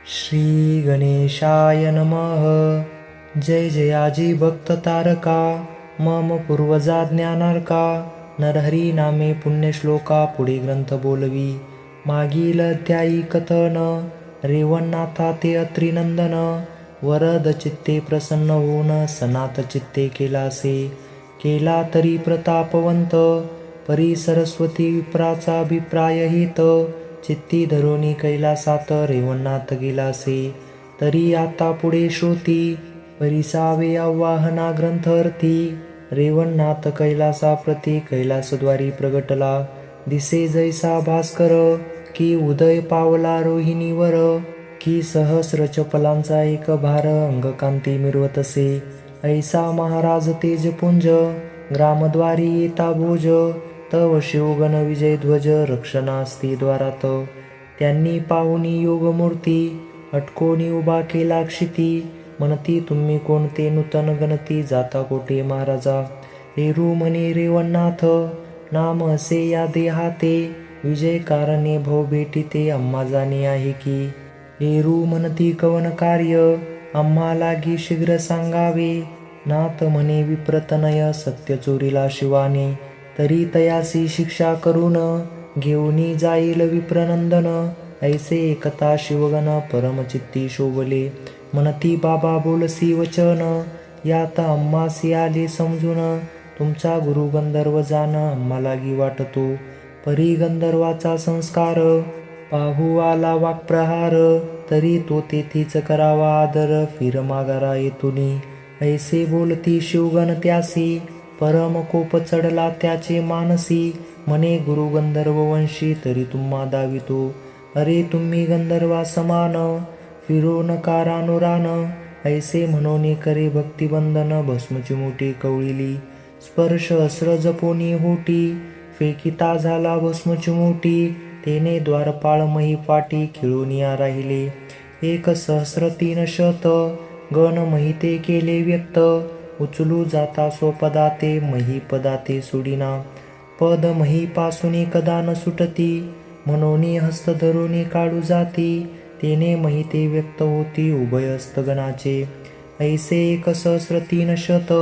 श्री गणेशाय नमः. जय जयाजी भक्त तारका, मम पूर्वजा ज्ञानार्का. नरहरी नामे पुण्यश्लोका, पुढे ग्रंथ बोलवी. मागील अध्यायी कथन, रेवणनाथा ते अत्रिनंदन. वरद चित्ते प्रसन्न होऊन, सनात चित्ते केलासे. केला तरी प्रतापवंत, परी सरस्वती विप्राचा अभिप्राय हित. चित्ती धरुनी कैलासात, रेवणनाथ गेलासे. तरी आता पुढे श्रोती, परिसावे आवाहना ग्रंथअर्थी. रेवणनाथ कैलासाप्रती, कैलासद्वारी प्रगटला. दिसे जैसा भास्कर, की उदय पावला रोहिणीवर. की सहस्र चपलांचा एक भार, अंगकांती मिरवतसे. ऐसा महाराज तेजपुंज, ग्रामद्वारी येता भोज. तव शिवगण विजय ध्वज, रक्षणास्ती द्वारात. त्यांनी पाहुनी योगमूर्ती, अटकोनी उभा केला क्षिती. म्हणती तुम्ही कोणते नूतन गणती, जाता कोठे महाराजा. एरू म्हणे रेवणनाथ, नाम असे या देहाते. विजय कारणे भव भेटीते, आम्हा जाणे आहे की. एरू म्हणती कवन कार्य, आम्हा लागी शीघ्र सांगावे. नाथ म्हणे विप्रतनय, सत्य चोरीला शिवाने. तरी तयासी शिक्षा करून, घेऊनी जाईल विप्रनंदन. ऐसे एकता शिवगण, परमचित्ती शोभले. म्हणती बाबा बोलसी वचन, यात आम्हासी आले समजून. तुमचा गुरु गंधर्व जाण, आम्हा लागी वाटतो. परी गंधर्वाचा संस्कार, पाहू आला वाक्प्रहार. तरी तो तेथीच करावा आदर, फिर माघारा येतुनी. ऐसे बोलती शिवगण त्यासी, परम कोप चढला त्याचे मानसी. म्हणे गुरु गंधर्व वंशी, तरी तुम्हा दावितो. अरे तुम्ही गंधर्वा समान, फिरो नका रानोरान. ऐसे म्हणून करे भक्तिबंधन, भस्मची मोठी कवळिली. स्पर्श अस्र जपोनी होटी, फेकिता झाला भस्मची मोठी. तेने द्वारपाळ मही पाटी, खिळूनिया राहिले. एक सहस्र 300 गण महिते केले व्यक्त. उचलू जाता स्वपदाते, मही पदाते सोडिना. पद मही पासूनी कदा न सुटती, म्हणूनी हस्त धरुनी काढू जाती. तेने महिते व्यक्त होती, उभय हस्तगणाचे. ऐसे 1 सहस्र 300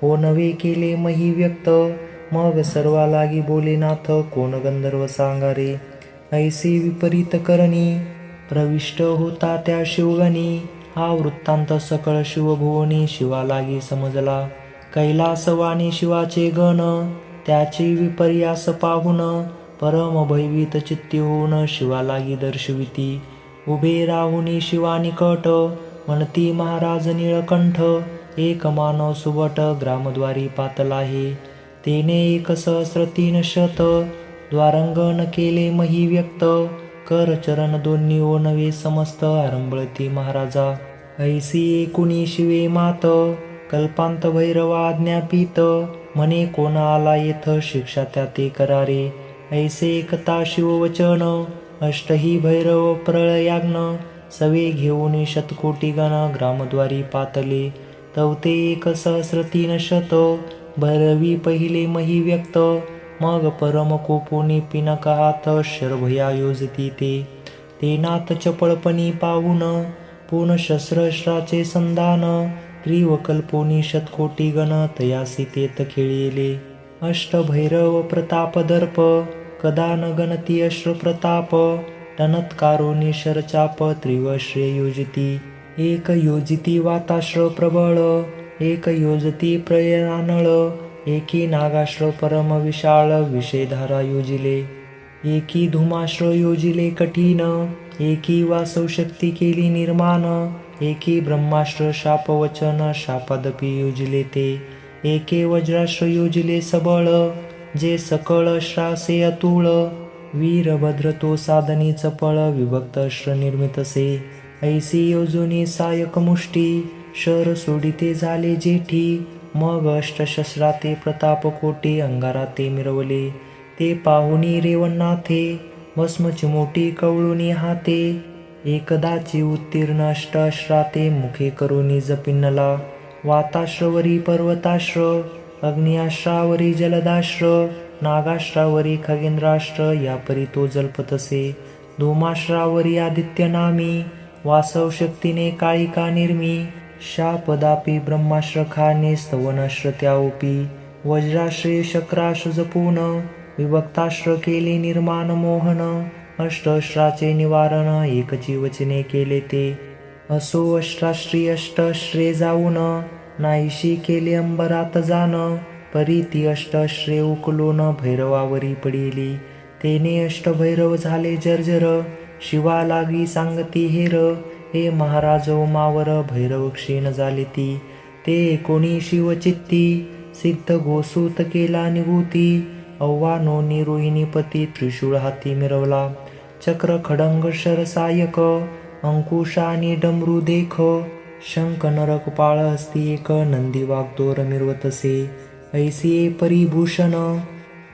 हो नवे केले मही व्यक्त. मग सर्वा लागी बोले नाथ, कोण गंधर्व सांगा रे. ऐसी विपरीत करणी, प्रविष्ट होता त्या शिवगणी. हा वृत्तांत सकळ शिवभुवनी, शिवा लागी समजला. कैलासवाणी शिवाचे गण, त्याची विपर्यास पाहून. परम भयभीत चित्ती होऊन, शिवा लागी दर्शविती. उभे राहुनी शिवा निकट, म्हणती महाराज निळकंठ. एक मानव सुबट, ग्रामद्वारी पातला आहे. तेने 1 सहस्र 300 द्वारंगण केले मही व्यक्त. कर चरण दोन्ही ओ नवे समस्त, आरंभळती महाराजा. ऐसी एकुणी शिवे मात, कल्पांत भैरवा ज्ञापित. म्हणे कोण आला येथ, शिक्षा त्या ते करारे. ऐसे एकता शिववचन, अष्टही भैरव प्रळयाग्न. सवे घेऊन शतकोटी गण, ग्रामद्वारी पातले. तवते 1 सहस्र 300 भैरवी पहिले मही व्यक्त. मग परम कोपोनी पिनक हात, शरभया योजती ते. ते नाथ चपळपणी पाहून, पूर्ण शस्त्राचे संधान. त्रिवकल्पोनी शतकोटी गण, तयासी तेत खेळिले. अष्टभैरव प्रताप दर्प, कदा न गणती अश्र प्रताप. टनत्कारोनी शरचाप, त्रिवश्रे योजिती. एक योजिती वाताश्र प्रबळ, एक योजती प्रयानळ. एकी नागाश्र परम विशाळ, विषयधारा योजिले. एकी धुमाश्र योजिले कठीण, एकी वासव शक्ती केली निर्माण. एकी ब्रह्माश्र शापवचन, शापादपी योजिले ते. एके वज्राश्र योजिले सबळ, जे सकळ श्रासे अतुळ. वीरभद्र तो साधनी चपळ, विभक्त अश्र निर्मितसे. ऐसी योजुनी सायक मुष्टी, शर सोडिते झाले जेठी. मग अष्टशस्त्राते प्रताप कोटी, अंगाराते मिरवले. ते पाहुनी रेवणनाथे, भस्मची मोठी कवळुनी हाते. एकदाची उत्तीर्ण अष्टअश्राते, मुखे करुनी जपिन्नला. वाताश्रवरी पर्वताश्र, अग्निआश्रावरी जलदाश्र. नागाश्रावरी खगेंद्राश्र, या परी तो जल्पतसे. धूमाश्रावरी आदित्यनामी, वासव शक्तीने काळिका निर्मी, शापदापी ब्रह्माश्र खाने स्तवनश्र त्याओपी, वज्राश्रे शक्राश जपून, विभक्ताश्र केले निर्माण मोहन, अष्टअश्राचे निवारण एकची वचने केले ते, असो अष्टाश्री अष्टअश्रे जाऊन, नाहीशी केले अंबरात जाण, परी ती अष्टअश्रे उकलून भैरवावरी पडिली, तेने अष्टभैरव झाले जर्जर, शिवा लागी सांगती हेर, हे महाराज उमावर भैरव क्षीण झाले ती, ते कोणी शिवचित्ती, सिद्ध गोसूत केला निभूती, अव्वानोनी रोहिणीपती त्रिशूळ हाती मिरवला, चक्र खडंग शरसायक, अंकुश आणि डमरू देख, शंख नरक पाळ हस्ती एक, नंदी वागदोर मिरवतसे, ऐसी परिभूषण,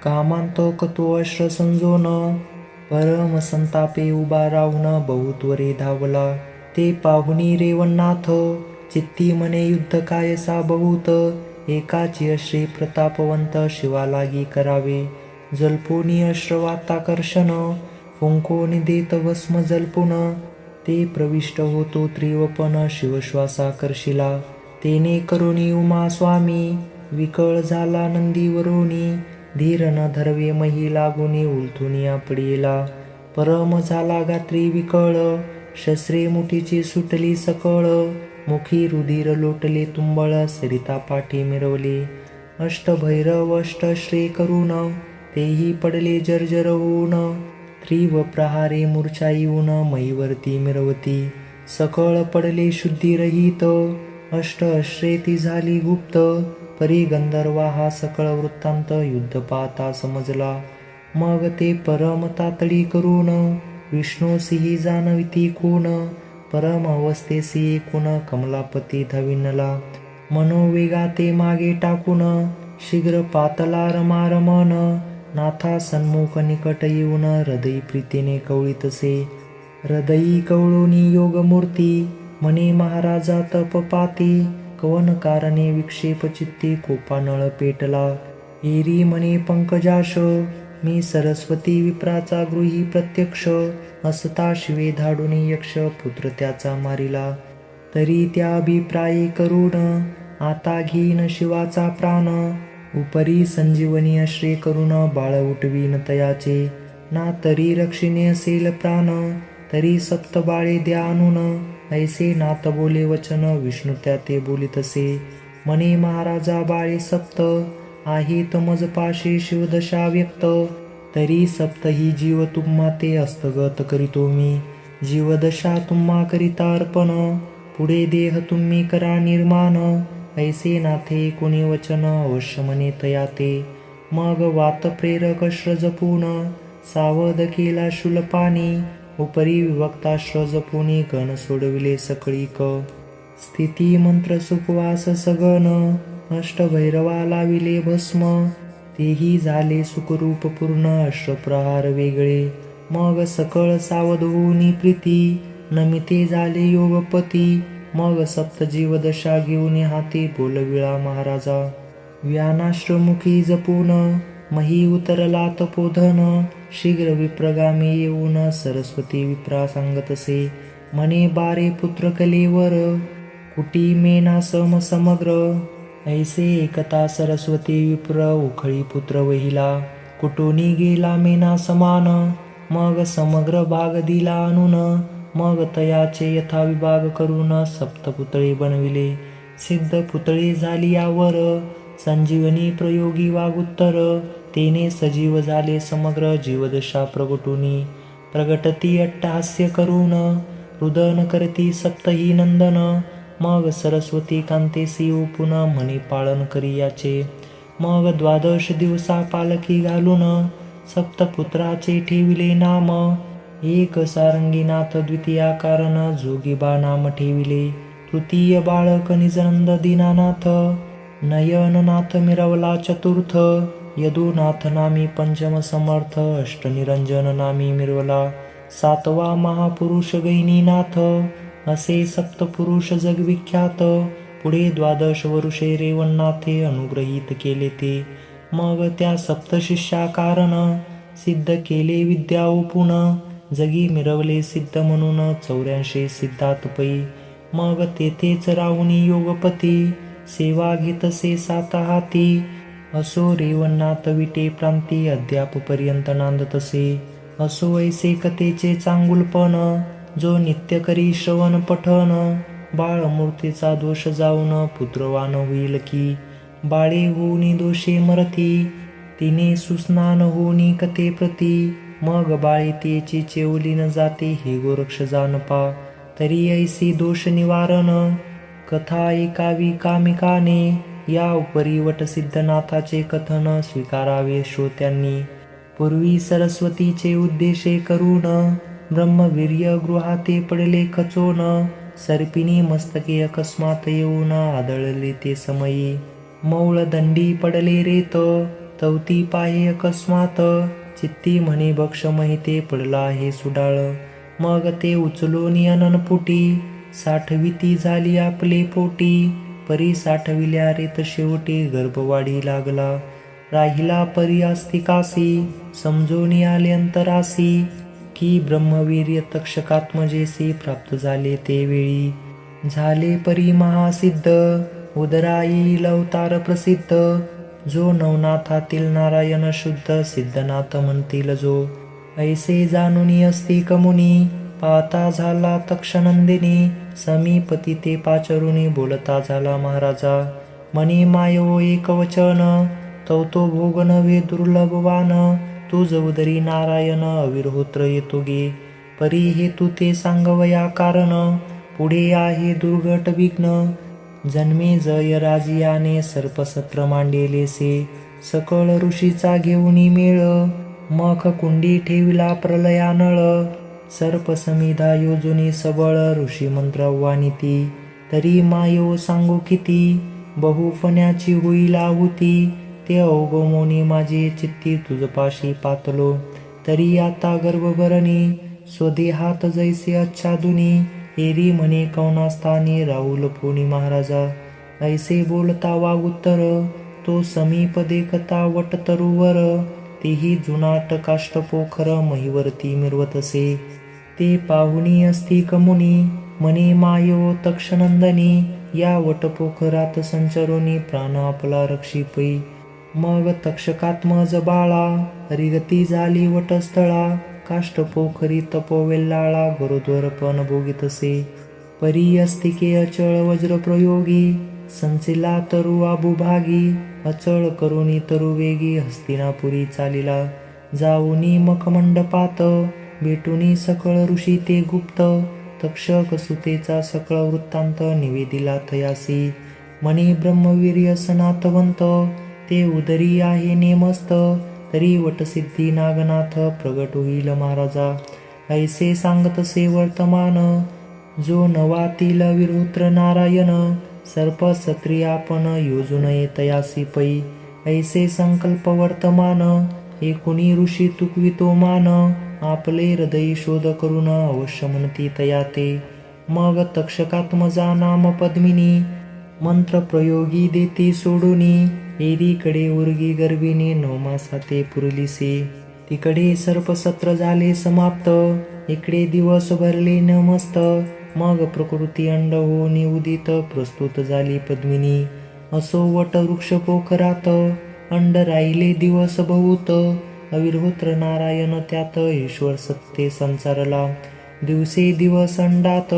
कामांतक तो अश्र संजोन, परम संतापे उभा राहून बहुत्वरे धावला, ते पाहुणी रेवणनाथ, चित्ती मने युद्ध कायसा बहुत, एकाची अश्रे प्रतापवंत शिवा लागी करावे, जल्पोनी अश्रवाताकर्षण, फुंकोनी देत भस्म जल्पुन, ते प्रविष्ट होतो त्रिवपन शिवश्वासा करशिला, तेने करुणी उमा स्वामी, विकळ झाला नंदीवरोनी, धीर न धरवे मही लागुनी उलथुनी आपडीला, परम झाला गात्री विकळ, शस्त्रे मुठीची सुटली सकळ, मुखी रुधिर लोटले तुंबळ, सरिता पाठी मिरवले, अष्टभैरव अष्टश्रे करून, तेही पडले जर्जर होऊन, त्रिव प्रहारे मूर्छा येऊन मईवरती मिरवती, सकळ पडले शुद्धीरहित, अष्टअश्रे ती झाली गुप्त, परी गंधर्वा हा सकळ वृत्तांत युद्ध पाहता समजला, मग ते परम तातडी करून, विष्णूसिही जाणविती कोण, परम अवस्थेसी एकूण कमलापती धविनला, मनोवेगा ते मागे टाकून, शीघ्र पातला रमारमण, नाथा सन्मुख निकट येऊन हृदयी प्रीतीने कवळीतसे, हृदयी कवळोनी योगमूर्ती, म्हणे महाराजा तप पाती, कवन कारणे विक्षेप चित्ती कोपानळ पेटला, एरी म्हणे पंकजाश, मी सरस्वती विप्राचा गृही प्रत्यक्ष, असता शिवे धाडुनी यक्ष पुत्र त्याचा मारिला, तरी त्या अभिप्राये करून, आता घेईन शिवाचा प्राण, उपरी संजीवनी अश्रे करून बाळ उठवीन तयाचे, ना तरी रक्षिणे असेल प्राण, तरी सप्त बाळे द्या आणून, ऐसे नाथ बोले वचन विष्णू त्या ते बोलितसे, म्हणे महाराजा बाळे सप्त, आहेत मज पाशे शिवदशा व्यक्त, तरी सप्त ही जीव तुम्हा ते हस्तगत करीतो मी, जीवदशा तुम्हा करिता अर्पण, पुढे देह तुम्ही करा निर्माण, ऐसे नाथे कोणी वचन अवश्य म्हणे तया ते, मग वात प्रेरक अश्र जपून, सावध केला शूलपाणी, उपरी विभक्ताश्र जपुनी गण सोडविले सकळीक, स्थिती मंत्र सुपवास सगन, अष्टभैरवा लाविले भस्म, तेही झाले सुखरूप पूर्ण अश्रप्रहार वेगळे, मग सकळ सावध होऊनी प्रीती, नमिते झाले योगपती, मग सप्तजीव दशा घेऊन हाती बोलविळा महाराजा, व्यानाश्रमुखी जपून, मही उतरला तपोधन, शीघ्र विप्रगामी येऊन सरस्वती विप्रा सांगतसे, म्हणे बारे पुत्र कलेवर, कुटी मेना सम समग्र, ऐसे एकता सरस्वती विप्र उखळी पुत्र वहिला, कुटुनी गेला मेना समान, मग समग्र भाग दिला आणून, मग तयाचे यथा विभाग करून सप्तपुतळे बनविले, सिद्ध पुतळे झाली यावर, संजीवनी प्रयोगी वागुत्तर, तेने सजीव झाले समग्र जीवदशा प्रगटुनी, प्रगटती अट्टहास्य करून, रुदन करती सप्तही नंदन, मग सरस्वती कांतेसी उपुन म्हणे पाळन करी याचे, मग द्वादश दिवसा पालखी घालून, सप्तपुत्राचे ठेविले नाम, एक सारंगीनाथ द्वितीया कारण जोगिबा नाम ठेविले, तृतीय बाळक निजनंद दीनानाथ, नयननाथ मिरवला चतुर्थ, यदुनाथ नामी पंचम समर्थ, अष्टनिरंजन नामी मिरवला, सातवा महापुरुष गैनीनाथ, असे सप्तपुरुष जगविख्यात, पुढे द्वादश वरुषे रेवणनाथे अनुग्रहित केले ते, मग त्या सप्तशिष्या कारण, सिद्ध केले विद्या ओपून, जगी मिरवले सिद्ध म्हणून 84 सिद्धात पै. मग तेथेच राहुनी योगपती सेवा घेतसे 7 हाती. असो रेवणात विटे प्रांती अद्यापपर्यंत नांदतसे. असो ऐसे कथेचे चांगुलपण जो नित्य करी श्रवण पठण. बाळमूर्तीचा दोष जाऊन पुत्रवान होईल की. बाळे होऊनी दोषे मरती तिने सुस्नान होऊनी कथेप्रती. मग बाळे तेची चेवली न जाते हे गोरक्ष जाण पा. तरी ऐसी दोष निवारण कथा ऐकावी कामिकाने. या उपरी वटसिद्धनाथाचे कथन स्वीकारावे श्रोत्यांनी. पूर्वी सरस्वतीचे उद्देशे करून ब्रह्मवीर्य गृहाते पडले खचून. सर्पिणी मस्तके अकस्मात येऊन आदळले ते समयी. मौळ दंडी पडले रेत तवती पाहे अकस्मात. चित्ती म्हणे भक्ष महिते पडला हे सुडाळ. मग ते उचलून अननपुटी साठविती झाली आपले पोटी. परी साठविल्या रेत शेवटी गर्भवाढी लागला. राहिला परी अस्तिकासी समजून आले अंतरासी. की ब्रह्मवीर्य तक्षकात्मजेसी प्राप्त झाले ते वेळी. झाले परी महासिद्ध उदरा येईल अवतार प्रसिद्ध. जो नवनाथातील नारायण शुद्ध सिद्धनाथ म्हणतील जो. ऐसे जाणूनी अस्तिक मुनी पाहता झाला तक्षनंदिनी. समीपती ते पाचरुणी बोलता झाला महाराजा. मनी मायो एक वचन तवतो भोग नव्हे दुर्लभवान. तुझ उदरी नारायण अविरहोत्र येतो गे. परी हेतू ते सांगवया कारण पुढे आहे दुर्घट विघ्न. जन्मे जय राजियाने सर्पसत्र मांडेलेसे. सकळ ऋषीचा घेऊनी मेळ मख कुंडी ठेविला प्रलयानळ. सर्प समिधा योजुनी सबळ ऋषी मंत्र वानिती. तरी मायो सांगू किती बहुफण्याची होईल आहुती. ते अवगमोनी माझे चित्ती तुझपाशी पातलो. तरी आता गर्भभरणी स्वदेहात जैसे आच्छादुनी. एरी म्हणे कौनास्थानी राहुल पुनी महाराजा. ऐसे बोलता वागुत्तर तो समीप देखता वट तरुवर. तेही जुनाट काष्ट पोखर महिवरती मिरवतसे. ते पाहुनी अस्तिक मुनी म्हणे मायो तक्षनंदनी. या वटपोखरात संचरोनी प्राण आपला रक्षी पै. मग तक्षकात्मज बाळा हरिगती झाली वटस्थळा. काष्टपोखरी तपोवेल्लाळा गुरुद्वरपण भोगितसे. परी अस्तिके अचळ वज्रप्रयोगी संचिला तरु आबुभागी. अचळ करुणी तरुवेगी हस्तिनापुरी चालिला. जाऊनी मखमंडपात भेटुनी सकळ ऋषी ते गुप्त. तक्षक सुतेचा सकळ वृत्तांत निवेदिला थयासी. म्हणे ब्रह्मवीर्य सनातवंत ते उदरी आहे नेमस्त. तरी वटसिद्धी नागनाथ प्रगट होईल महाराजा. ऐसे सांगतसे वर्तमान जो नवातील विरुद्र नारायण. सर्प सत्रियापण योजून येतयासी पै. ऐसे संकल्प वर्तमान एकुणी ऋषी तुकवितो मान. आपले हृदय शोध करून अवश्य म्हणती तया ते. मग तक्षकात्मजा नाम पद्मिनी मंत्र प्रयोगी देती सोडूनी. एरीकडे उर्गी गर्भिणी 9 मासाते पुरलीसे. तिकडे सर्पसत्र झाले समाप्त इकडे दिवस भरले न मस्त. मग प्रकृती अंड होऊनी उदित प्रस्तुत झाली पद्मिनी. असो वट वृक्ष पोखरात अंड राहिले दिवस बहुत. अविरहोत्र नारायण त्यात ईश्वर सत्ते संचारला. दिवसे दिवस अंडात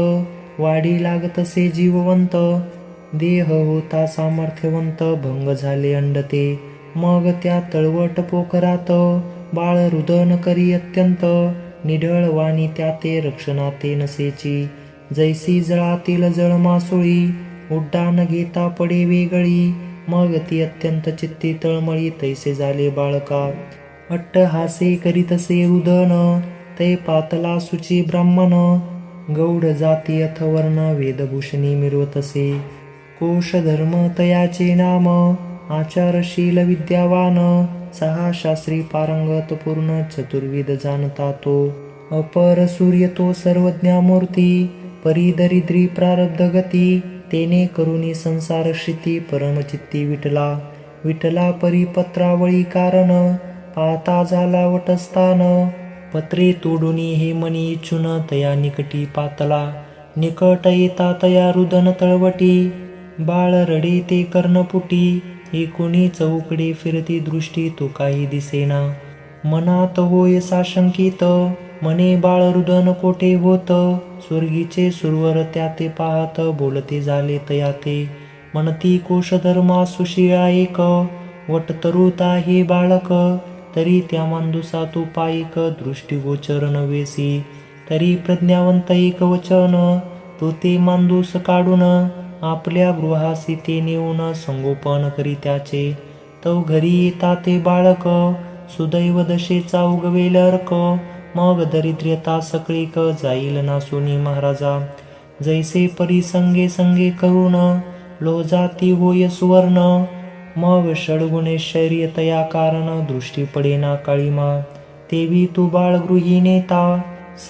वाढी लागतसे जीववंत. देह होता सामर्थ्यवंत भंग झाले अंड ते. मग त्या तळवट पोखरात बाळ रुदन करी अत्यंत. निढळ वाणी त्या ते रक्षणाते नसेची. जैसी जळातील जळ मासोळी उड्डाण घेता पडे वेगळी. मग ती अत्यंत चित्ती तळमळी तैसे झाले बाळका. अट्टहासे करीतसे रुदन ते पातला सुची ब्राह्मण. गौड जाती अथवर्ण वेदभूषणी मिरवतसे. कोश धर्म तयाचे नाम आचारशील विद्यावान. 6 शास्त्री पारंगत पूर्ण चतुर्विद जाणता तो. अपर सूर्य तो सर्वज्ञामूर्ती परिदरिद्री प्रारब्ध गती. तेने करुणी संसार क्षिती परमचित्ती विठला. विठला परिपत्रावळी कारण पाहता झाला वटस्थान. पत्रे तोडुनी हे मनी इच्छुन तया निकटी पातला. निकट येता तया रुदन तळवटी, बाळ रडे ते कर्णपुटी. एकूणी चौकडे फिरती दृष्टी तो काही दिसेना. मनात होय साशंकित, मने बाळ रुदन कोठे होत. स्वर्गीचे सुरवर त्या ते पाहत, बोलते झाले तया ते. म्हणती कोशधर्मा सुशिळा एक, वटतरुता हे बाळक. तरी त्या मांदुसा तू पाईक, दृष्टीगोचर नव्हेसी. तरी प्रज्ञावंत एक वचन, तो ते मांदूस काढून. आपल्या गृहासी ते नेऊन, संगोपन करी त्याचे. तो घरी येता ते बाळक, सुदैव दशेचा उगवेल अर्क. मग दरिद्रता सकळीक, जाईल नासुनी महाराजा. जैसे परी संगे संगे करून, लोजाती होय सुवर्ण. मग षडगुणेश्वर्य तया कारण, दृष्टी पडेना काळीमा. तेवी तू बाळ गृही नेता,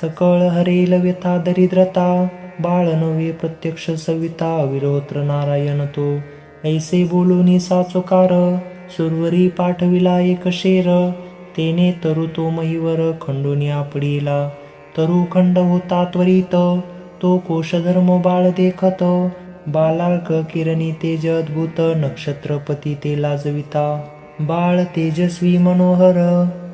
सकळ हरेल व्यथा दरिद्रता. बाळ नव्हे प्रत्यक्ष सविता, अविरोत्र नारायण तो. ऐसे बोलूनी साचोकार, सुरवरी पाठविला एक शेर. तेने तरु तो महीवर, खंडून आपडीला. तरु खंड होता त्वरित, तो कोशधर्म बाळ देखत. बालार्क किरणी तेज अद्भुत, नक्षत्रपती ते लाजविता. बाळ तेजस्वी मनोहर,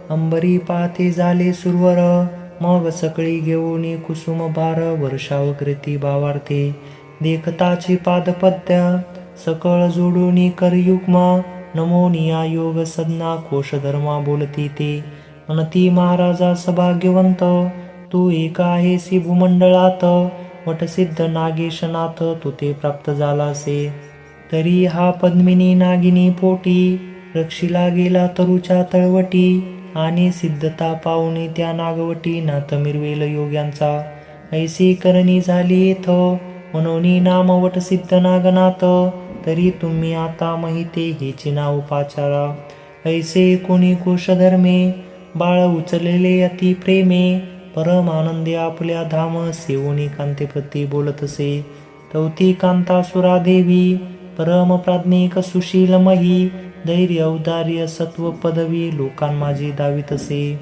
अंबरी पाते झाले सुरवर. मग सकळी घेऊनी कुसुम भार, वर्षावकृती भावार्थे. देखताची पादपद्या, सकळ जोडूनी करयुग्मा. नमोनिया योग सदना, कोशधर्मा बोलती ते. म्हणती महाराजा सभाग्यवंत, तू एका आहेसी भूमंडळात. वटसिद्ध नागेशनाथ तू ते प्राप्त झालासे. तरी हा पद्मिनी नागिनी पोटी, रक्षिला गेला तरुच्या तळवटी. आणि सिद्धता पाहुणी त्या नागवटी, नाथ मिरवेल योग्यांचा. ऐसी करणी झाली येथ, मनोनी नाम वटसिद्ध नागनाथ. तरी तुम्ही आता महिते हेचे नाव पाचारा. ऐसे कोणी कोशधर्मे, बाळ उचलले अति प्रेमे. परम आनंदी आपल्या धाम, सेवुनी कांतेप्रती बोलतसे. तवती कांता सुरादेवी, परम प्राज्ञिक सुशीलमही. धैर्य औदार्य सत्व पदवी, लोकांमाजी दावितसे.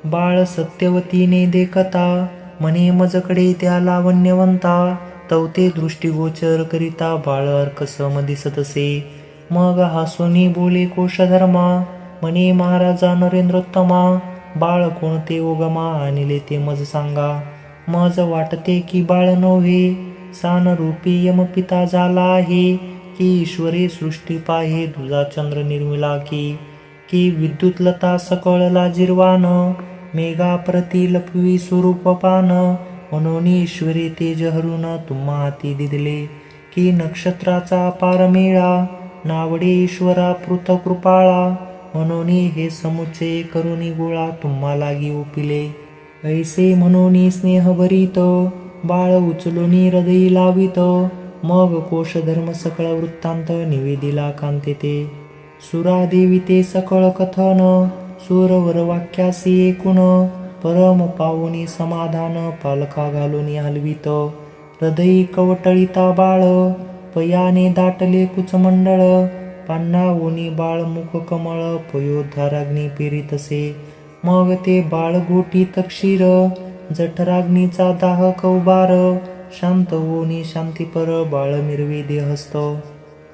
बाळ सत्यवतीने देखता, मने मजकडे त्या लावण्यवंता. तवते दृष्टीगोचर करिता, बाळ अर्कसम दिसतसे. मग हासुनी बोले कोशधर्मा, मने महाराजा नरेंद्रोत्तमा. बाळ कोणते उगमा, आणले ते मज सांगा. मज वाटते की बाळ नव्हे, सानरूपी यमपिता झाला आहे. की ईश्वरे सृष्टी पाहे, दुजा चंद्र निर्मिला की विद्युत लता सकळ लाजिरवान. मेघा प्रति लपवी स्वरूप पान. म्हणून ईश्वरे तेज हरून, तुम्हा हाती दिदले. की नक्षत्राचा पार मेळा, नावडे ईश्वरा पृथ कृपाळा. म्हणून हे समुच्चय करुणी गोळा, तुम्हा लागी ओपिले. ऐसे म्हणून स्नेहभरीत, बाळ उचलुनी हृदयी लावित. मग कोशधर्म सकळ वृत्तांत, निवेदिला कांते ते. सुरादेवी ते सकळ कथन, सुरवर वाक्यासी एकूण. परम पावनी समाधान, पालखा घालून हलवित. हृदयी कवटळिता बाळ, पयाने दाटले कुचमंडळ. पान्हावोनी बाळ मुख कमळ, पयोद्धाराग्नी पेरितसे. मग ते बाळ घोटीत क्षीर, जठराग्नीचा दाह कौबार. शांत होनी शांतीपर, बाळ मिरवे देहस्थ.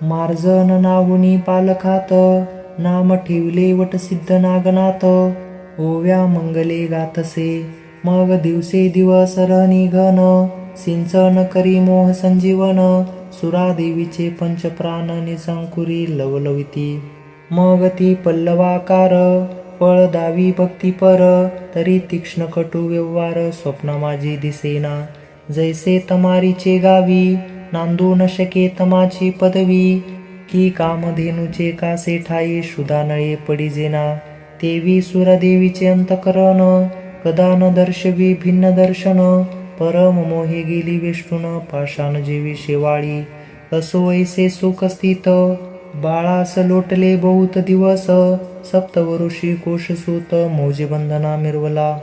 मार्जन नाहुनी पालखात, नाम ठेवले वटसिद्ध नागनाथ. ओव्या मंगले गातसे. मग दिवसे दिवस निघन, सिंचन करी मोह संजीवन. सुरादेवीचे पंचप्राण, निजांकुरी लवलविती. मग ती पल्लवाकार, फळ दावी भक्तीपर. तरी तीक्ष्ण कटू व्यवहार, स्वप्न माझी दिसेना. जैसे तमारीचे गावी, नांदू न शके तमाची पदवी. की कामधेनुचे कासे ठाई, शुधानळे पडिजेना. तेवी सुरदेवीचे अंतकरण, कदा न दर्शवी भिन्न दर्शन. परम मोहे गेली वेष्टून, पाषाण जेवी शेवाळी. असो ऐसे सुख स्थित, बाळास लोटले बहुत दिवस. सप्तवऋषी कोशसूत, मौजे बंधना मिरवला.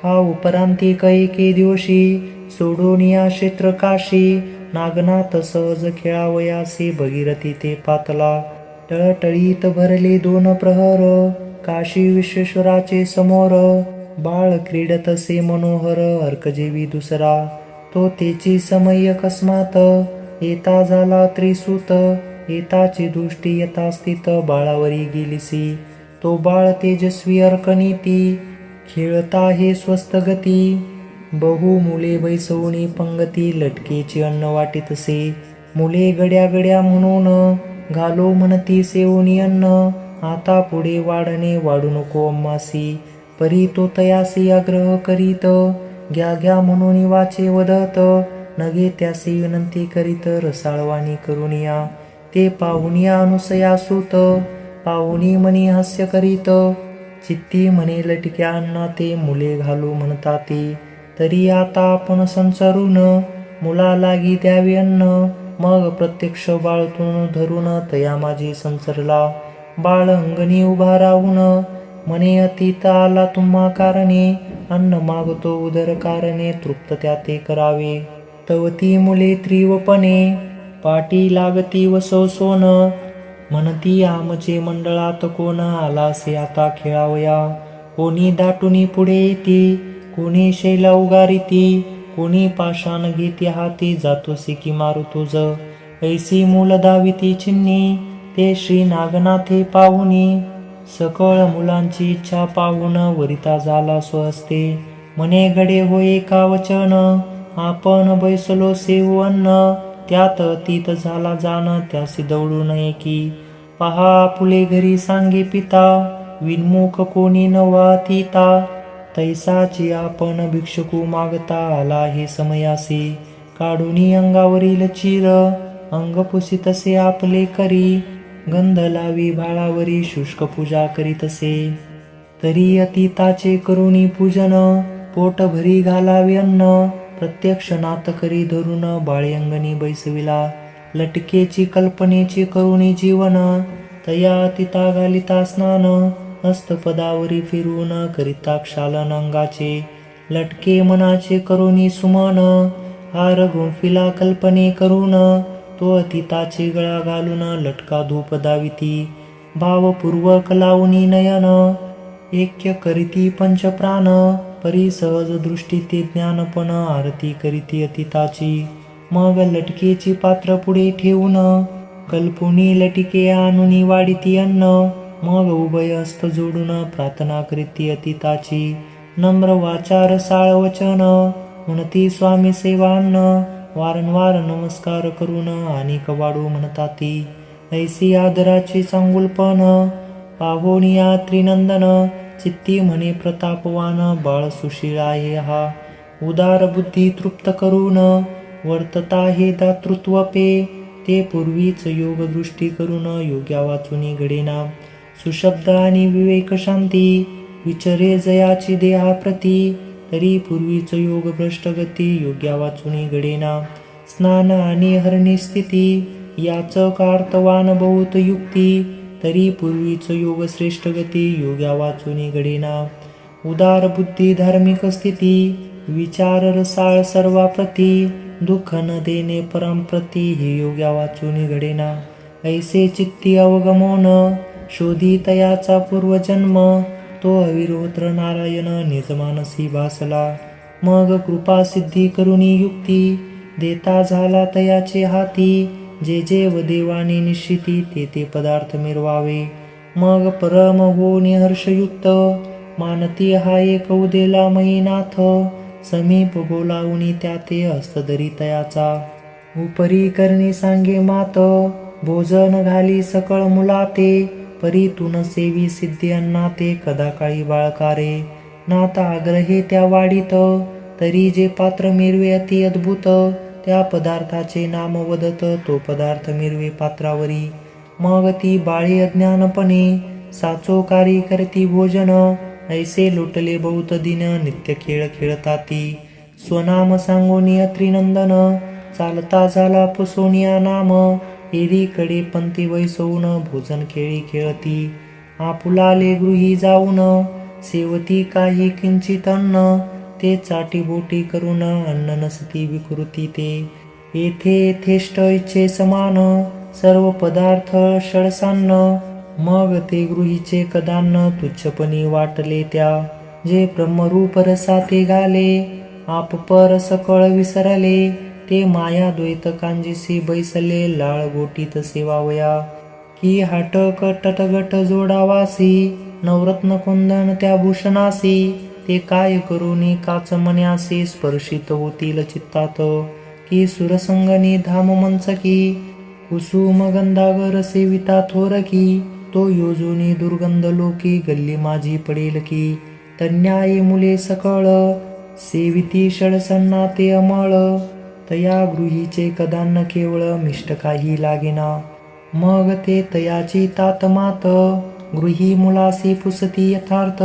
हा उपरांती कैके दिवशी, सोडून या क्षेत्र काशी. नागनाथ सहज खेळावयासी, भगीरथी ते पातला. टळटळीत भरले दोन प्रहर, काशी विश्वेश्वराचे समोर. बाळ क्रीडतसे मनोहर अर्कजेवी दुसरा. तो तेची समय अकस्मात येता झाला त्रिसूत. येताची दृष्टी यथा स्थित बाळावरी गेलीसी. तो बाळ तेजस्वी अर्कनीती खेळता हे स्वस्त गती. बहु मुले बैसवणी पंगती लटकेची अन्न वाटीतसे. मुले गड्या गड्या म्हणून घालो म्हणती सेवणी अन्न. आता पुढे वाढणे वाढू नको अम्मासी. परी तो तयासी आग्रह करीत घ्या घ्या म्हणून वाचे वदत. नगे त्यासी विनंती करीत रसाळवाणी करून या. ते पाहुनिया अनुसया सूत पाहुणी मनी हास्य करीत. चित्ती म्हणे लटक्या अन्ना ते मुले घालू म्हणताती. तरी आता आपण संसारून मुला लागी द्यावे अन्न. मग प्रत्यक्ष बाळतून धरून तया माझी संसरला. बाळ अंगणी उभा राहून म्हणे अतीत आला तुम्हा कारणे. अन्न मागतो उदर कारणे तृप्त त्या ते करावे. तवती मुले त्रिवपणे पाटी लागती वसवसोन. म्हणती आमचे मंडळात कोण आलासे आता खेळावया. कोणी दाटुनी पुढे येती कोणी शैला उगारिती. कोणी पाषाण घेती हाती जातोसी की मारू तुझ. ऐसी मूल दाविती चिन्नी ते श्री नागनाथे पाहुनी. सकळ मुलांची इच्छा पाहून वरिता झाला स्वहस्ते. म्हणे गडे होय का वचन आपण बैसलो सेवू अन्न. त्यात अतीत झाला जाण त्यासी दौडू नये की. पहा फुले घरी सांगे पिता विनमुख कोणी नवा तीता. तैसाची आपण भिक्षुकू मागता आला हे समयासी. काढूनी अंगावरील चीर अंग पुसितसे आपले करी. गंध लावी बाळावरी शुष्क पूजा करीतसे. तरी अतीताचे करुणी पूजन पोट भरी घालावे अन्न. प्रत्यक्ष नात करी धरून बाळे अंगणी बैसविला. लटकेची कल्पनेची करुणी जीवन तया अतिता घालिता स्नान. हस्तपदावरी फिरून करिता क्षालन अंगाचे. लटके मनाचे करुणी सुमन. हार गुंफिला कल्पने करून तो अतिताचे गळा घालून लटका धूप दाविती. भावपूर्वक लावणी नयन ऐक्य करीती पंचप्राण. परी सहज दृष्टी ते ज्ञानपण आरती करीती अतिताची. मग लटकेची पात्र पुढे ठेवून कल्पुनी लटिके आणूनी वाढीती अन्न. मग उभय हस्त जोडून प्रार्थना करीती अतिताची. नम्र वाचार साळ वचन म्हणती स्वामी सेवा अन्न. वारंवार नमस्कार करून आणि कवाडू म्हणताती. ऐसी आदराची चांगुलपण पाहोनिया त्रिनंदन. चित्ती म्हणे प्रतापवान बाळ सुशील आहे हा. उदार बुद्धी तृप्त करून वर्तता हे दातृत्व पे. ते पूर्वीच योग दृष्टी करून योग्या वाचुनी घडेना. सुशब्द आणि विवेक शांती विचरे जयाची देहाप्रती. तरी पूर्वीच योग भ्रष्ट गती योग्या वाचुनी घडेना. स्नान आणि हरणी स्थिती याच कार्तवान बहुत युक्ती. तरी पूर्वीच योग श्रेष्ठ गती योग्या वाचुनी घडेना. उदार बुद्धी धार्मिक स्थिती विचार रसाळ सर्वाप्रती. दुःख न देणे परमप्रती हे योग्या वाचुनी घडेना. ऐसे चित्ती अवगमोन शोधी तयाचा पूर्वजन्म. तो अविरोत्र नारायण निजमानसी भासला. मग कृपा सिद्धी करुणी युक्ती देता झाला तयाचे हाती. जे जे व देवाने निश्चिती ते ते पदार्थ मिरवावे. मग परम होणे हर्षयुक्त मानती हा एक उदेला महिनाथ. समीप बोलावणी त्या ते हस्तधरी तयाचा. उपरी करणी सांगे मात भोजन घाली सकळ मुलाते. परी तुन सेवी सिद्धी अन्ना ते कदा काळी बाळकारे. नाता आग्रहे त्या वाढीत तरी जे पात्र मिरवे अति अद्भुत. त्या पदार्थाचे नाम वदत तो पदार्थ मिरवे पात्रावरी. मग ती बाळे अज्ञानपणे साचोकारी करती भोजन. ऐसे लुटले बहुत दिन नित्य खेळ खेळताती. स्वनाम सांगोनी अत्रिनंदन चालता झाला पुसोनिया नाम. एरीकडे पंथी वैसवून भोजन खेळी खेळती. आपुलाले गृही जाऊन सेवती काही किंचित अन्न. ते चाटी बोटी करून अन्न नसती विकृती ते. येथे यथेष्ट इच्छे समान सर्व पदार्थ षडसान्न. मग ते गृहीचे कदान्न तुच्छपणी वाटले त्या. जे ब्रह्मरूप रसाते गाले, आप पर सकळ विसरले, ते माया द्वैत कांजीसी बैसले, लाळ गोटीत सेवावया, की हाटक तटगट जोडावासी, नवरत्न कुंदन त्या भूषणासी, ते काय करुनी काच मन्यासी, स्पर्शित होतील चित्तात, की सुरसंगनी धाम मंचकी, कुसुम गंधागर सेविता थोरकी, तो योजूनी दुर्गंध लोकी, गल्ली माझी पडेल की, तन्याये मुले सकळ, सेविती षडसन्ना ते अमळ, तया गृहीचे कदान्न केवळ, मिष्ट काही लागेना, मग ते तयाची तात मात, गृही मुलासी पुसती यथार्थ,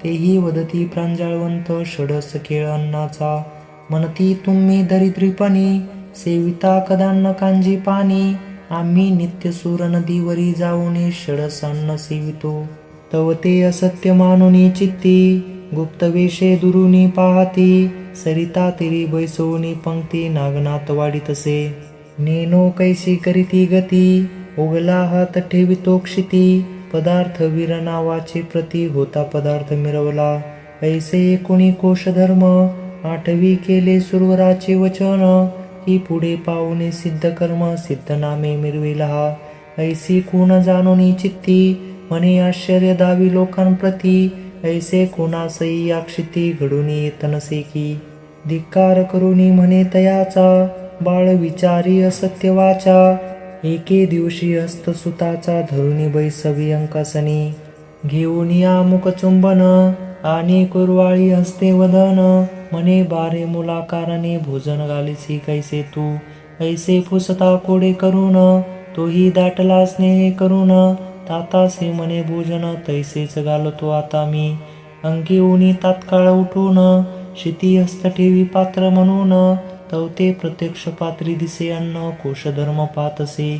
तेही वदती प्रांजळवंत, षडस खेळ अन्नाचा, म्हणती तुम्ही दरिद्रीपणी, सेविता कदान्न कांजी पाणी, आम्ही नित्य सूर नदीवरी जाऊनी, षडस अन्न सेवितो, तव ते असत्य मानुनी चित्ती, गुप्त वेशे दुरुनी पाहती, सरिता तिरी बैसवणी पंक्ती, नागनाथ वाढीतसे, नेनो कैसी करीती गती, उगला हात ठेवितो क्षिती, पदार्थ वीर नावाचे प्रती, होता पदार्थ मिरवला, ऐसे कोणी कोश धर्म, आठवी केले सुरवराचे वचन, की पुढे पाहुणे सिद्ध कर्म, सिद्ध नामे मिरविला हा, ऐसी कोण जाणूनी चित्ती, म्हणे आश्चर्य दावी लोकांप्रती, ऐसे कोणासई याक्षिती, घडून येत नसे की, धिक्कार करुनी म्हणे तयाचा, बाळ विचारी असत्य वाचा, एके दिवशी हस्तसुताचा, धरुणी बैसवी अंकासनी, घेऊन या मुखचुंबन, आणि कुरवाळी हस्ते वदन, म्हणे बारे मुलाकारणे, भोजन घालीसी कैसे तू, ऐसे फुसता कोडे करून, तोही दाटला स्नेह करून, तातासे म्हणे भोजन, तैसेच घालतो आता मी, अंगी उनी तात्काळ उठून, शिती हस्त ठेवी पात्र म्हणून, तवते प्रत्यक्ष पात्री दिसे अन्न, कोशधर्म पातसे,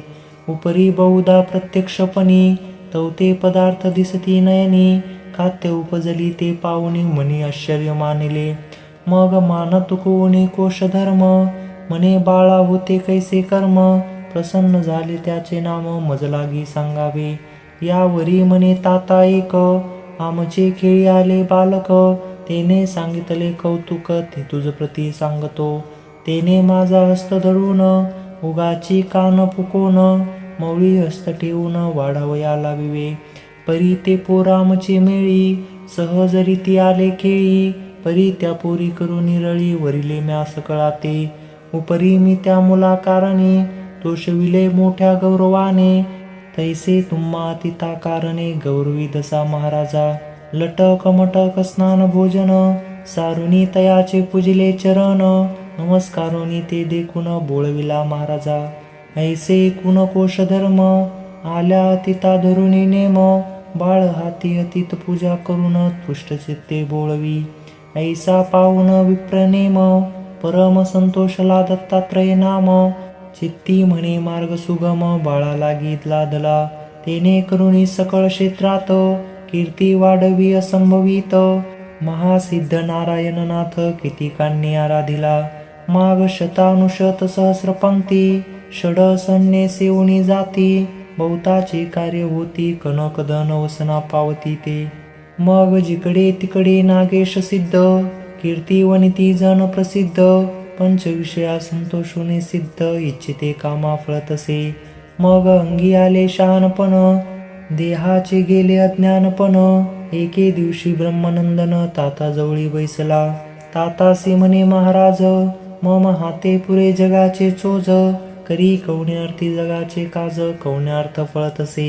उपरी बहुधा प्रत्यक्षपणी, तवते पदार्थ दिसती नयनी, खाद्य उपजली ते पाहुणी, म्हणी आश्चर्य मानिले, मग मान तुकवणी कोशधर्म, म्हणे बाळा होते कैसे कर्म, प्रसन्न झाले त्याचे नाम, मज लागी सांगावे, यावरी म्हणे ताता एक, आमचे खेळी आले बालक, तेने सांगितले कौतुक, ते तुझ प्रती सांगतो, तेने माझा हस्त धरून, उगाची कान फुकून, मौळी हस्त ठेवून, वाढावया लाविवे, परी ते पोरामचे मेळी, सहजरीती आले केळी, परी त्या पोरी करून निरळी, वरिले म्या सकळाते, उपरी मी त्या मुलाकारणे, तोषविले मोठ्या गौरवाने, तैसे तुम्हा तिता कारणे, गौरवी दसा महाराजा, लटक मटक स्नान भोजन, सारुनी तयाचे पूजिले चरण, नमस्कारोनी ते देखून बोळविला महाराजा, ऐसे कुण कोश धर्म, आल्या तिता धरुणी नेम, बाळ हाती अतीत पूजा करून, तुष्ट चित्ते बोळवी, ऐसा पाहुन विप्रनेम, परम संतोषला दत्तात्रय नाम, चित्ती म्हणे मार्ग सुगम, बाळा लागी लादला, तेने करुणी सकळ क्षेत्रात, कीर्ती वाढवी असंभवित, महासिद्ध नारायणनाथ, किती कान्ये आराधिला, माग शतानुशत सहस्र पंक्ती, षडसन्ने सेवणी जाती, बहुताची कार्य होती, कनकधन वसना पावती ते, मग जिकडे तिकडे नागेश सिद्ध, कीर्ती वनिती जन प्रसिद्ध, पंचविषया संतोषुने सिद्ध, इच्छिते कामा फळतसे, मग अंगी आले शहाणपण, देहाचे गेले अज्ञानपण, एके दिवशी ब्रह्मानंदन, ताता जवळी बैसला, तातासी म्हणे महाराज, मम हाते पुरे जगाचे चोज, करी कवण्यार्थी जगाचे काज, कवण्यार्थ फळतसे,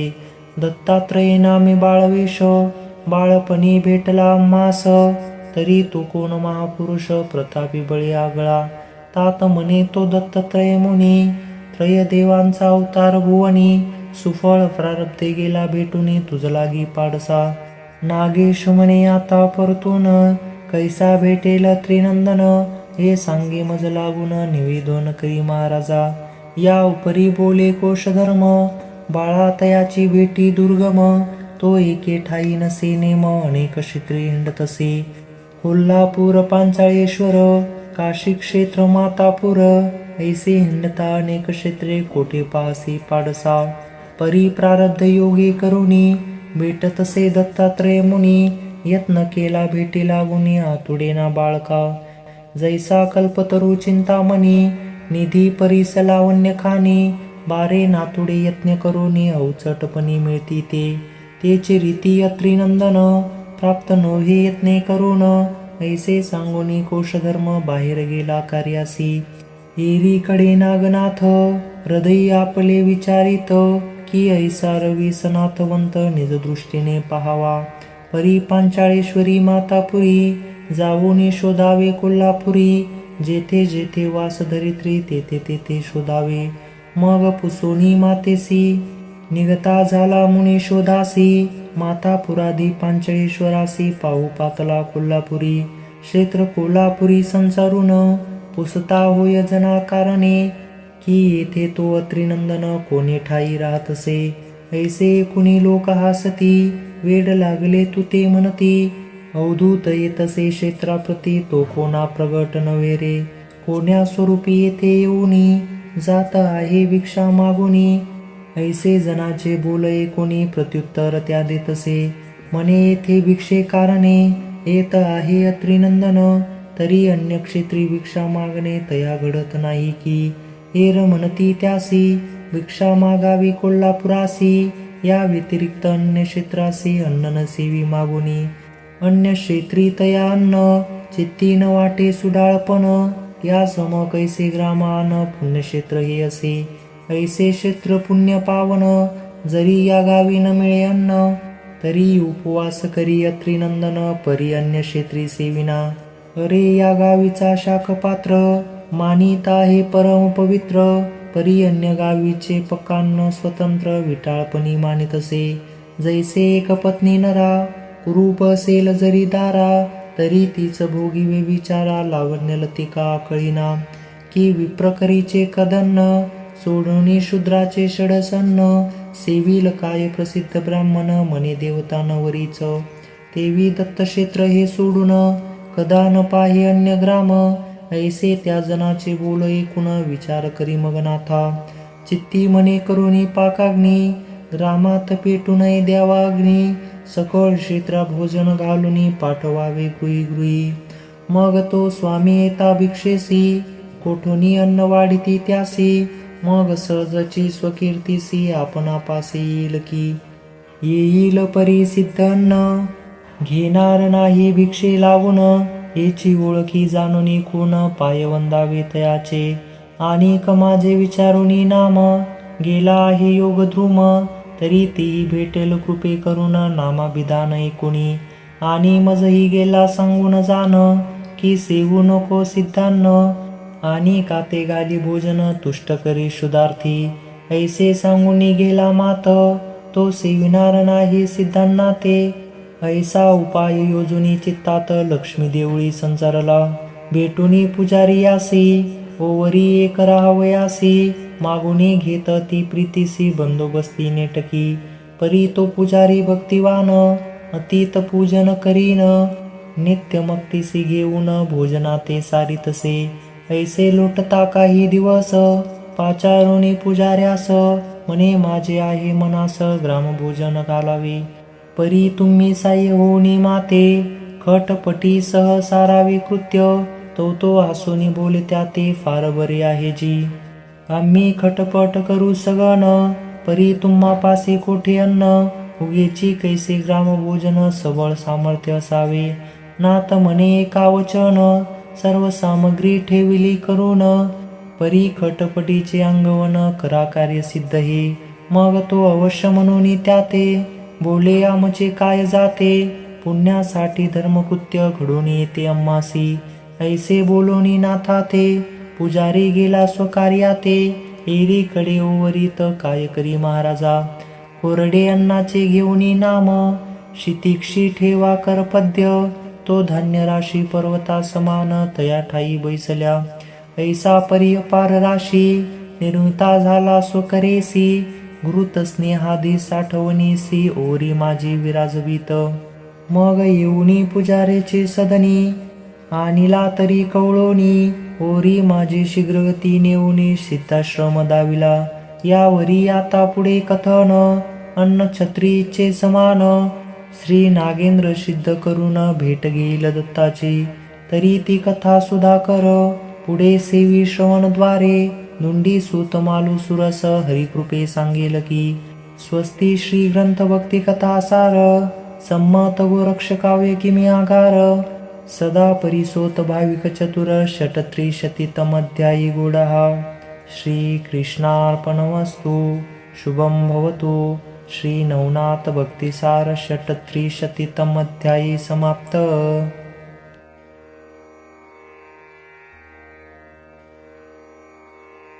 दत्तात्रये नामे बाळवेश, बाळपणी भेटला मास, तरी तो कोण महापुरुष, प्रतापी बळी आगळा, तात म्हणे तो दत्तात्रय मुनी, त्रय देवांचा अवतार भुवनी, सुफळ प्रारब्धे गेला भेटूनी, तुझ लागी पाडसा, नागेश म्हणे आता परतून, कैसा भेटेल त्रिनंदन, हे सांगे मज लागून, निवेदन करी महाराजा, या उपरी बोले कोशधर्म, बाळा तयाची भेटी दुर्गम, तो एके ठाई नसे नेम, अनेक क्षेत्रे हिंडतसे, कोल्हापूर पांचाळेश्वर, काशी क्षेत्र मातापूर, ऐसे हिंडता अनेक क्षेत्रे, कोठे पाहसी पाडसा, परी प्रारब्ध योगे करुणी, भेटतसे दत्तात्रय मुनी, यत्न केला भेटी लागुनी आतुडे ना बाळका. जैसा कल्पतरू चिंतामणी निधी परीस लावण्य खाणी. बारे नातुडे यत्न करोनी अवचटपणी मिळती ते. तेची रीती अत्रिनंदन प्राप्त नोहे यत्ने करून. ऐसे सांगोनी कोशधर्म बाहेर गेला कार्यासी. एरीकडे नागनाथ हृदयी आपले विचारित. की ऐसा रवी सनाथवंत निज दृष्टीने पाहावा. परी पांचाळेश्वरी मातापुरी जाऊनी शोधावे कोल्हापुरी. जेथे जेथे वास धरित्री तेथे तेथे शोधावे. मग पुसोनी मातेसी निघता झाला मुनी शोधासी. मातापुरादी पांचळेश्वरासी पाहू पातला कोल्हापुरी. क्षेत्र कोल्हापुरी संसारून पुसता होय जना कारणे. की येथे तो अत्रिनंदन कोणी ठाई राहतसे. ऐसे कुणी लोक हासती वेड लागले तू ते म्हणती. अवधूत येतसे क्षेत्राप्रती तो कोणा प्रगट नव्हे रे. कोण्या स्वरूपी येथे येऊनी जात आहे भिक्षा मागुनी. ऐसे जनाचे बोलये कोणी प्रत्युत्तर त्या देतसे. म्हणे येथे भिक्षे कारणे येत आहे अत्रिनंदन. तरी अन्य क्षेत्री भिक्षा मागणे तया घडत नाही की. हेर म्हणती त्यासी भिक्षा मागावी कोल्हापुरासी. या व्यतिरिक्त अन्य क्षेत्रासी अन्न नसेवी मागुनी. अन्य क्षेत्री तया अन्न चित्ती न वाटे सुडाळपण. या सम कैसे ग्रामान पुण्यक्षेत्र हे असे. ऐसे क्षेत्र पुण्य पावन जरी या गावी न मिळे अन्न. तरी उपवास करी अत्रिनंदन परी अन्य क्षेत्री सेविना. अरे या गावीचा शाखपात्र मानित आहे परम पवित्र. परी अन्य गावीचे पक्कान्न स्वतंत्र विटाळपणी मानितसे. जैसे एक पत्नी नरा कुरूप असेल जरी दारा. तरी तीच भोगी विचारा लावण्य लतिका कळीना. की विप्रकरीचे कदन्न सोडूनी शूद्राचे षडसन्न. सेविल काय प्रसिद्ध ब्राह्मण म्हणे देवता नवरीच. तेवी दत्तक्षेत्र हे सोडून कदा न पाहे अन्य ग्राम. ऐसे त्या जनाचे बोल ऐकून विचार करी मग नाथा. चित्ती म्हणे करुणी पाकाग्नी ग्रामात पेटू नये द्यावा अग्नी. सकळ क्षेत्रा भोजन घालुनी पाठवावे गृही गृही. मग तो स्वामी येता भिक्षेसी कोठोनी अन्न वाढिती त्यासी. मग सहजची स्वकीर्तीसी आपणापासी येईल की. येईल परी सिद्ध अन्न घेणार नाही भिक्षे लावून. याची ओळखी जाणूनी कोण पाय वंदावे तयाचे. आणि माझे विचारुनी नाम गेला आहे योग ध्रुम. तरी तेही भेटेल कृपे करून नामाभिधान ऐकुनी. आणि मजही गेला सांगून जाण की सेवू नको सिद्धान्न. आणि काते गाली भोजन तुष्ट करी शुद्धार्थी. ऐसे सांगूनी गेला मात तो सेविनार नाही सिद्धांना ते. ऐसा उपाय योजुनी चित्तात लक्ष्मी देवळी संसारला. भेटुनी पुजारी यासी ओवरी एक राहावयासी. मागुनी घेत ती प्रीतीसी बंदोबस्ती नेटकी. परी तो पुजारी भक्तिवान अतीत पूजन करीन. नित्य मक्तीसी घेऊन भोजना ते सारितसे. ऐसे लोटता काही दिवस पाचारुनी पुजाऱ्यास. म्हणे माझे आहे मनास ग्रामभोजन घालावे. परी तुम्ही साह्य होनी माते खटपटी सह सारावे कृत्य. तो हसूनी बोलत्या ते फार बरे आहे जी. आम्ही खटपट करू सगन परी तुम्हा पासे कोठे अन्न. उगेची कैसे ग्रामभोजन सबळ सामर्थ्य असावे. नात म्हणे एका वचन सर्व सामग्री ठेविली करून. परी खटपटीचे अंगवन करा कार्य सिद्ध हे. मग तो अवश्य म्हणून त्याते बोले आमचे काय जाते. पुण्यासाठी धर्मकृत्य घडून येते अम्मासी. ऐसे बोलोनी नाथा ते पुजारी गेला स्वकार्याते. एरीकडे ओवरीत काय करी महाराजा. कोरडे अन्नाचे घेऊनी नाम शितिक्षी ठेवा करपद्य. तो धान्य राशी पर्वता समान तया ठाई बैसल्या. ऐसा परी अपार राशी निर्मिता झाला स्वकरेसी. घृत स्नेहादी साठवणीसी ओरी माझी विराजवीत. मग येऊनी पुजारेचे सदनी आणिला तरी कवळोनी. ओरी माझी शीघ्रगती नेऊनी सिद्धाश्रम दाविला. यावरी आता पुढे कथन अन्न छत्रीचे समान. श्री नागेंद्र सिद्ध करून भेट घेईल दत्ताची. तरी ती कथा सुधाकर पुढे सेवी श्रवणद्वारे. दुंडी सूत मालू सुरस हरिकृपे सांगेल की. स्वस्ती श्री ग्रंथ भक्ती कथा सार. संमत गोरक्ष काव्य किमी आगार. सदा परिसोत भाविक चतुर षट्त्रिशतितमध्यायी गुढः. श्रीकृष्णार्पणमस्तु. शुभं भवतु. श्री नवनाथ भक्तिसार षट्त्रिशतितमध्यायी समाप्त.